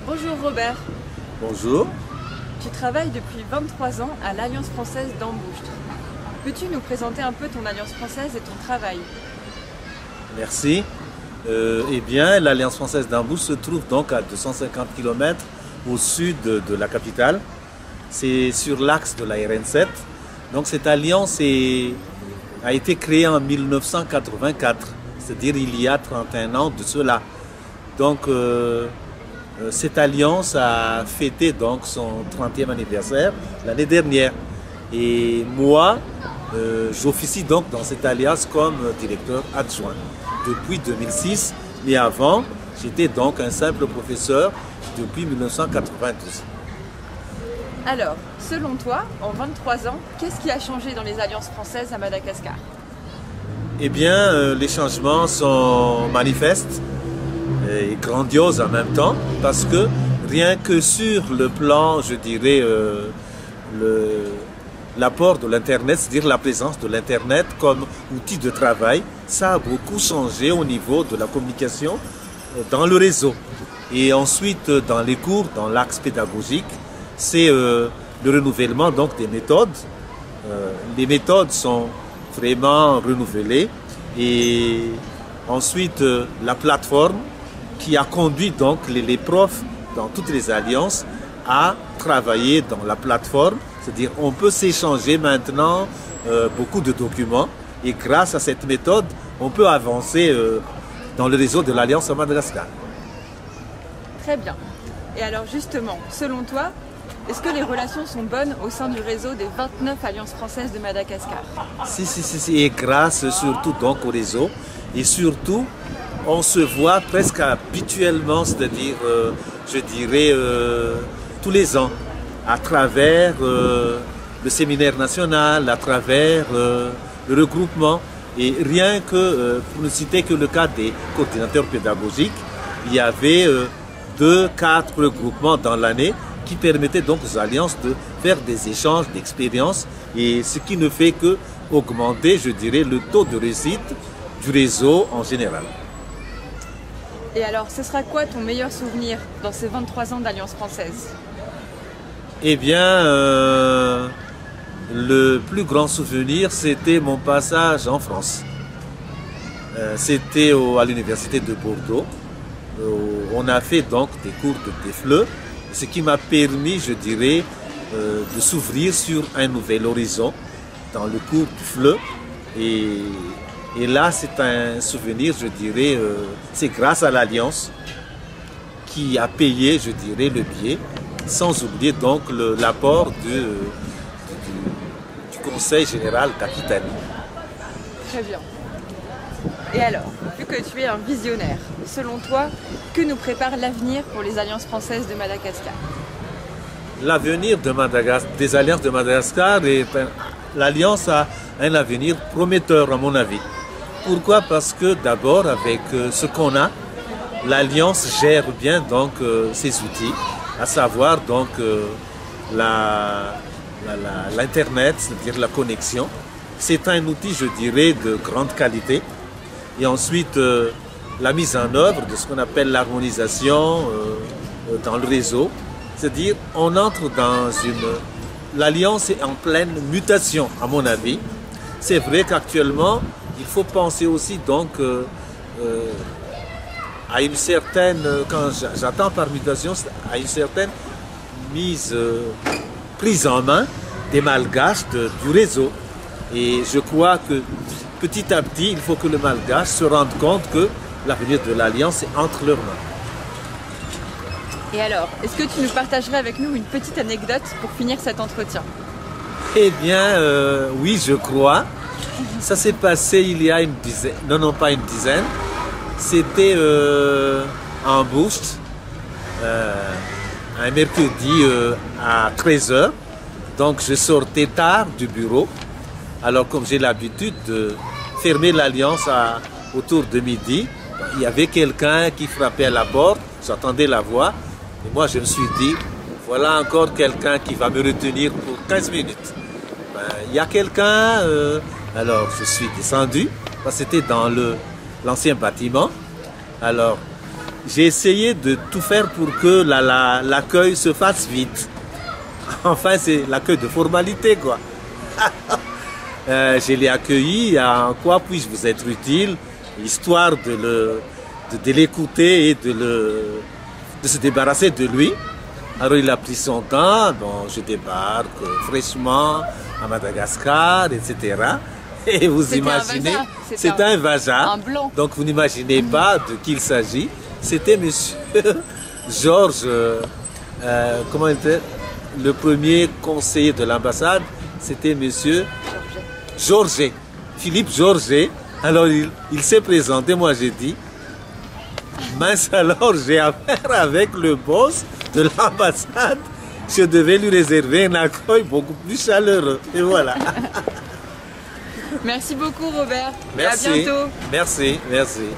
Bonjour Robert, Bonjour. tu travailles depuis 23 ans à l'Alliance française d'Ambouctre. Peux-tu nous présenter un peu ton Alliance française et ton travail? Merci. Eh bien, l'Alliance française d'Ambouctre se trouve donc à 250 km au sud de la capitale. C'est sur l'axe de la RN7. Donc cette alliance a été créée en 1984, c'est-à-dire il y a 31 ans de cela. Donc cette alliance a fêté donc son 30e anniversaire l'année dernière. Et moi, j'officie donc dans cette alliance comme directeur adjoint depuis 2006. Mais avant, j'étais donc un simple professeur depuis 1992. Alors, selon toi, en 23 ans, qu'est-ce qui a changé dans les alliances françaises à Madagascar? Eh bien, les changements sont manifestes et grandioses en même temps, parce que rien que sur le plan, je dirais, l'apport de l'Internet, c'est-à-dire la présence de l'Internet comme outil de travail, ça a beaucoup changé au niveau de la communication dans le réseau. Et ensuite, dans les cours, dans l'axe pédagogique, c'est le renouvellement donc des méthodes. Les méthodes sont vraiment renouvelées. Et ensuite, la plateforme qui a conduit donc les profs dans toutes les alliances à travailler dans la plateforme. C'est-à-dire on peut s'échanger maintenant beaucoup de documents et grâce à cette méthode, on peut avancer dans le réseau de l'Alliance à Madagascar. Très bien. Et alors justement, selon toi, est-ce que les relations sont bonnes au sein du réseau des 29 alliances françaises de Madagascar? Si, et grâce surtout donc au réseau, et surtout on se voit presque habituellement, c'est-à-dire je dirais tous les ans, à travers le séminaire national, à travers le regroupement. Et rien que, pour ne citer que le cas des coordinateurs pédagogiques, il y avait 2-4 regroupements dans l'année qui permettaient donc aux alliances de faire des échanges d'expériences, et ce qui ne fait que augmenter, je dirais, le taux de réussite du réseau en général. Et alors, ce sera quoi ton meilleur souvenir dans ces 23 ans d'Alliance française? Eh bien, le plus grand souvenir, c'était mon passage en France. C'était à l'université de Bordeaux. On a fait donc des cours de TFLE, ce qui m'a permis, je dirais, de s'ouvrir sur un nouvel horizon dans le cours du FLE. Et là, c'est un souvenir, je dirais, c'est grâce à l'Alliance qui a payé, je dirais, le billet, sans oublier donc l'apport du Conseil général d'Aquitaine. Très bien. Et alors, vu que tu es un visionnaire, selon toi, que nous prépare l'avenir pour les alliances françaises de Madagascar? L'avenir des alliances de Madagascar, l'Alliance a un avenir prometteur à mon avis. Pourquoi? Parce que d'abord, avec ce qu'on a, l'Alliance gère bien donc ses outils, à savoir donc l'Internet, c'est-à-dire la connexion. C'est un outil, je dirais, de grande qualité. Et ensuite, la mise en œuvre de ce qu'on appelle l'harmonisation dans le réseau. C'est-à-dire, on entre dans l'Alliance est en pleine mutation, à mon avis. C'est vrai qu'actuellement, il faut penser aussi donc à une certaine, quand j'attends par mutation, à une certaine prise en main des malgaches du réseau. Et je crois que petit à petit, il faut que le malgache se rende compte que l'avenir de l'Alliance est entre leurs mains. Et alors, est-ce que tu nous partagerais avec nous une petite anecdote pour finir cet entretien? Eh bien, oui, je crois. Ça s'est passé il y a une dizaine, non pas une dizaine. C'était en Ambouctre, un mercredi à 13 h. Donc je sortais tard du bureau. Alors comme j'ai l'habitude de fermer l'Alliance autour de midi, il y avait quelqu'un qui frappait à la porte, j'entendais la voix. Et moi je me suis dit, voilà encore quelqu'un qui va me retenir pour 15 minutes. Il y a quelqu'un, alors je suis descendu, parce que c'était dans l'ancien bâtiment. Alors j'ai essayé de tout faire pour que l'accueil se fasse vite. Enfin, c'est l'accueil de formalité, quoi. Je l'ai accueilli, en quoi puis-je vous être utile, histoire de l'écouter et de se débarrasser de lui. Alors il a pris son temps, bon, je débarque fraîchement à Madagascar, etc. Et vous imaginez, c'est un Vaja, donc vous n'imaginez pas de qui il s'agit. C'était monsieur Georges, comment il était, le premier conseiller de l'ambassade, c'était monsieur Georges, Philippe Georges. Alors il s'est présenté, moi j'ai dit, mince, alors j'ai affaire avec le boss de l'ambassade, je devais lui réserver un accueil beaucoup plus chaleureux. Et voilà. Merci beaucoup Robert. Merci. Et à bientôt. Merci, merci.